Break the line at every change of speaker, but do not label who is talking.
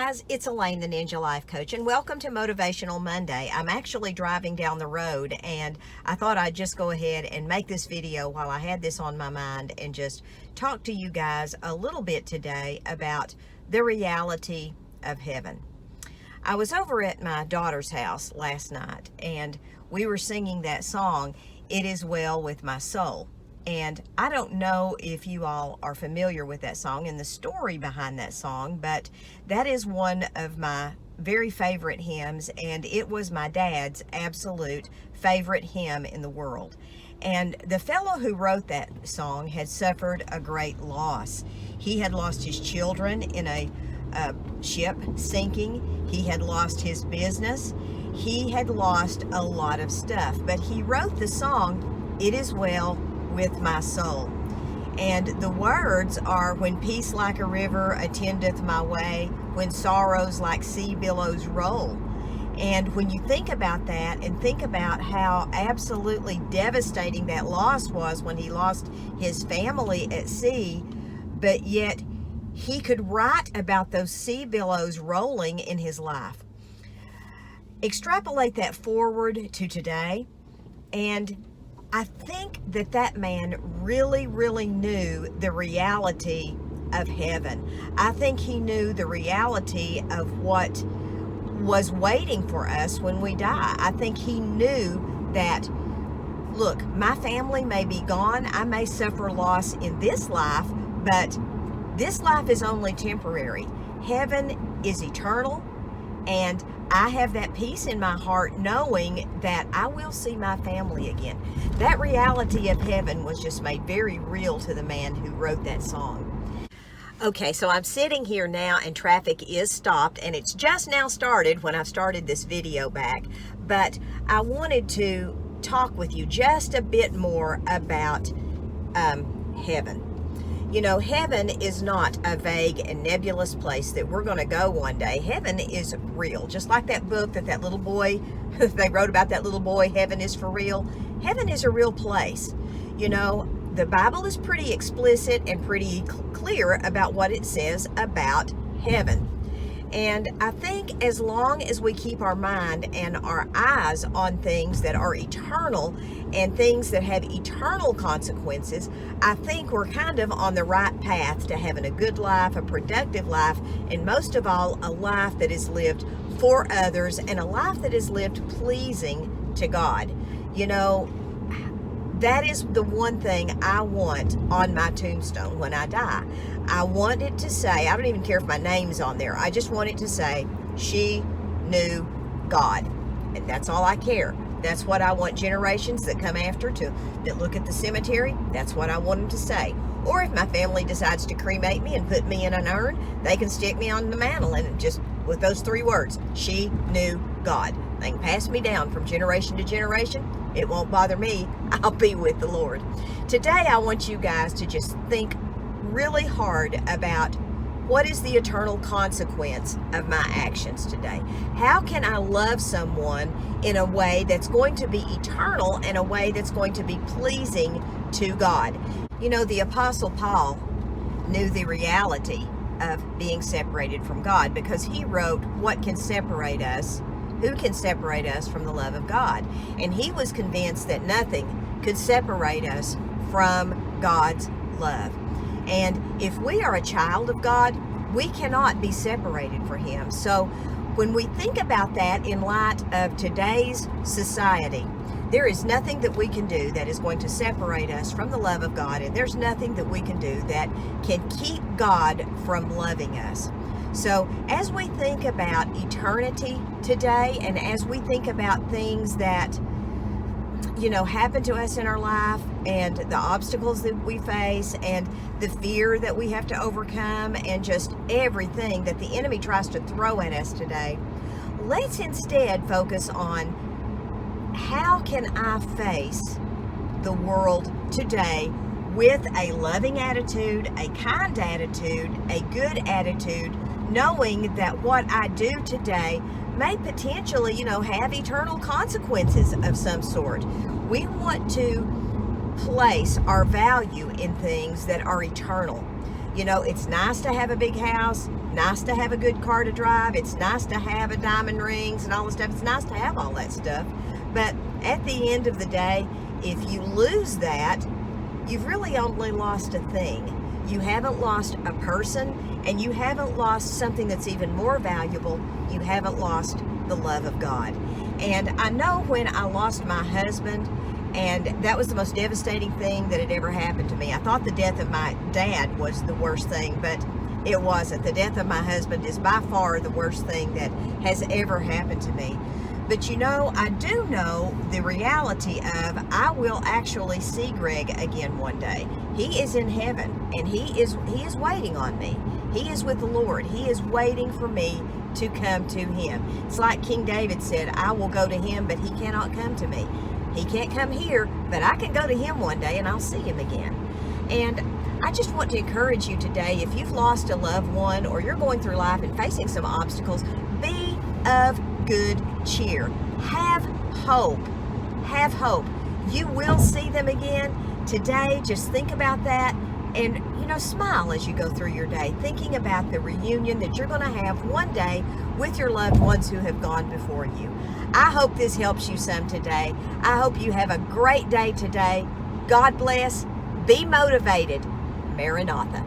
guys, it's Elaine, the Ninja Life Coach, and welcome to Motivational Monday. I'm actually driving down the road, and I thought I'd just go ahead and make this video while I had this on my mind and just talk to you guys a little bit today about the reality of heaven. I was over at my daughter's house last night, and we were singing that song, "It Is Well With My Soul." And I don't know if you all are familiar with that song and the story behind that song, but that is one of my very favorite hymns, and it was my dad's absolute favorite hymn in the world. And the fellow who wrote that song had suffered a great loss. He had lost his children in a ship sinking. He had lost his business. He had lost a lot of stuff, but he wrote the song, "It Is Well With My Soul." And the words are, "When peace like a river attendeth my way, when sorrows like sea billows roll." And when you think about that and think about how absolutely devastating that loss was when he lost his family at sea, but yet he could write about those sea billows rolling in his life. Extrapolate that forward to today, and I think that man really knew the reality of heaven. I think he knew the reality of what was waiting for us when we die. I think he knew that, look, my family may be gone. I may suffer loss in this life, but this life is only temporary. Heaven is eternal, and I have that peace in my heart knowing that I will see my family again. That reality of heaven was just made very real to the man who wrote that song. Okay, so I'm sitting here now and traffic is stopped, and it's just now started when I started this video back, but I wanted to talk with you just a bit more about heaven. You know, heaven is not a vague and nebulous place that we're going to go one day. Heaven is real. Just like that book that little boy, they wrote about that little boy, Heaven is for Real. Heaven is a real place. You know, the Bible is pretty explicit and pretty clear about what it says about heaven. And I think as long as we keep our mind and our eyes on things that are eternal and things that have eternal consequences, I think we're kind of on the right path to having a good life, a productive life, and most of all, a life that is lived for others and a life that is lived pleasing to God. You know, that is the one thing I want on my tombstone when I die. I want it to say, I don't even care if my name's on there, I just want it to say, "She knew God." And that's all I care. That's what I want generations that come after that look at the cemetery, that's what I want them to say. Or if my family decides to cremate me and put me in an urn, they can stick me on the mantle and just with those 3 words, "She knew God." They can pass me down from generation to generation. It won't bother me. I'll be with the Lord. Today, I want you guys to just think really hard about what is the eternal consequence of my actions today. How can I love someone in a way that's going to be eternal and a way that's going to be pleasing to God? You know, the Apostle Paul knew the reality of being separated from God because he wrote, "What can separate us? Who can separate us from the love of God?" And he was convinced that nothing could separate us from God's love. And if we are a child of God, we cannot be separated from him. So when we think about that in light of today's society, there is nothing that we can do that is going to separate us from the love of God, and there's nothing that we can do that can keep God from loving us. So as we think about eternity today, and as we think about things that, you know, happen to us in our life, and the obstacles that we face, and the fear that we have to overcome, and just everything that the enemy tries to throw at us today, let's instead focus on how can I face the world today with a loving attitude, a kind attitude, a good attitude, knowing that what I do today may potentially, you know, have eternal consequences of some sort. We want to place our value in things that are eternal. You know, it's nice to have a big house, nice to have a good car to drive, it's nice to have a diamond rings and all this stuff. It's nice to have all that stuff. But at the end of the day, if you lose that, you've really only lost a thing. You haven't lost a person, and you haven't lost something that's even more valuable. You haven't lost the love of God. And I know when I lost my husband, and that was the most devastating thing that had ever happened to me. I thought the death of my dad was the worst thing, but it wasn't. The death of my husband is by far the worst thing that has ever happened to me. But you know, I do know the reality of I will actually see Greg again one day. He is in heaven, and he is waiting on me. He is with the Lord. He is waiting for me to come to him. It's like King David said, I will go to him, but he cannot come to me. He can't come here, but I can go to him one day and I'll see him again. And I just want to encourage you today, if you've lost a loved one or you're going through life and facing some obstacles, be of good cheer. Have hope. Have hope. You will see them again. Today, just think about that and, you know, smile as you go through your day, thinking about the reunion that you're going to have one day with your loved ones who have gone before you. I hope this helps you some today. I hope you have a great day today. God bless. Be motivated. Maranatha.